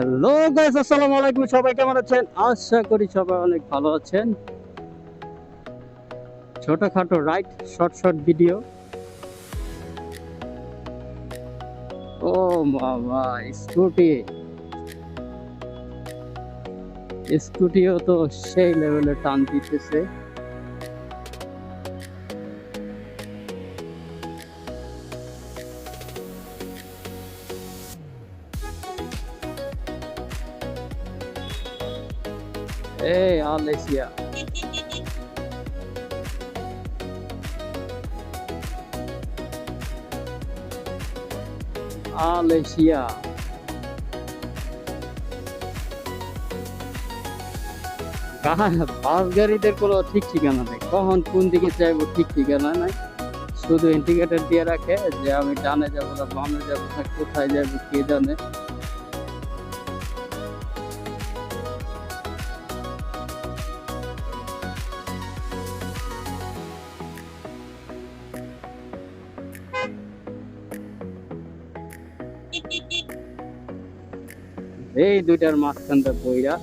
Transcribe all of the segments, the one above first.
Hello guys, আসসালামু আলাইকুম। সবাই কেমন আছেন? আশা করি সবাই অনেক ভালো আছেন। ছোটখাটো রাইট, শর্ট শর্ট ভিডিও। ও বাবা, স্কুটি স্কুটিও তো সেই লেভেলে টান দিতেছে। এই আলেশিয়া, আলেশিয়া বাস গাড়িদের কোনো ঠিক ঠিকানা নেই, কখন কোন দিকে যাইবো ঠিক ঠিকানা নাই। শুধু ইন্ডিকেটর দিয়ে রাখে যে আমি ডানে যাবো না বামে যাবো না, কোথায় যাবো কে জানে। এই দুইটার মাঝখানটা বইরা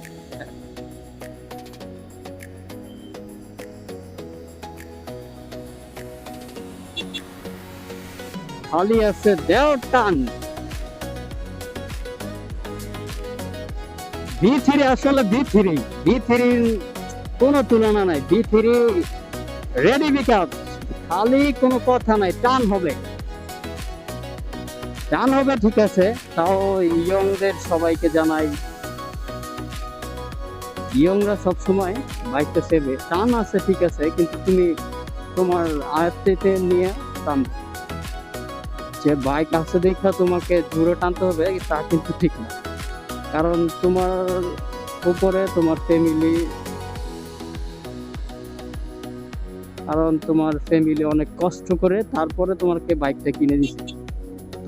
খালি আছে দেও টান। বি3 আসলে বি3 কোনো তুলনা নাই। বি3 রেডি পিকআপ, খালি কোনো কথা নাই, টান হবে টান হবে, ঠিক আছে। তাও ইয়ংদের সবাইকে জানাই, ইয়ংরা সবসময় বাইকটা সেবে। টান আছে ঠিক আছে, কিন্তু তুমি তোমার আয়ত্তে নিয়ে টান। যে বাইক আছে দেখা তোমাকে জোরে টানতে হবে তা কিন্তু ঠিক না, কারণ তোমার উপরে তোমার ফ্যামিলি, অনেক কষ্ট করে তারপরে তোমাকে বাইকটা কিনে দিছে।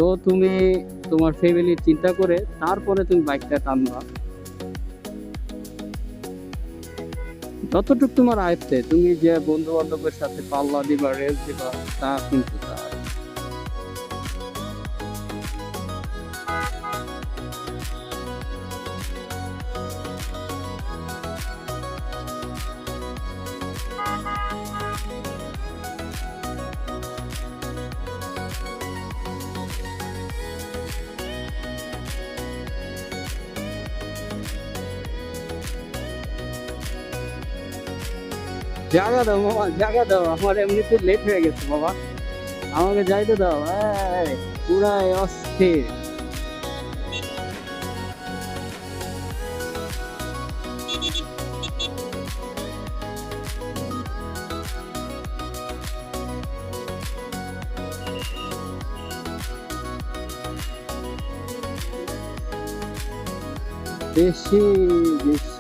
তো তুমি তোমার ফ্যামিলি চিন্তা করে তারপরে তুমি বাইকটা টানবা। যতটুকু তোমার আয়ত্তে, তুমি যে বন্ধু বান্ধবের সাথে পাল্লা দিবা, রেস দিবা, তা কিন্তু তা। জায়গা দাও মামা, জায়গা দাও, আমার এমনিতে লেট হয়ে গেছে বাবা, আমাকে যাইতে দাও। এই পুরাই অস্থির। বেশি বেশি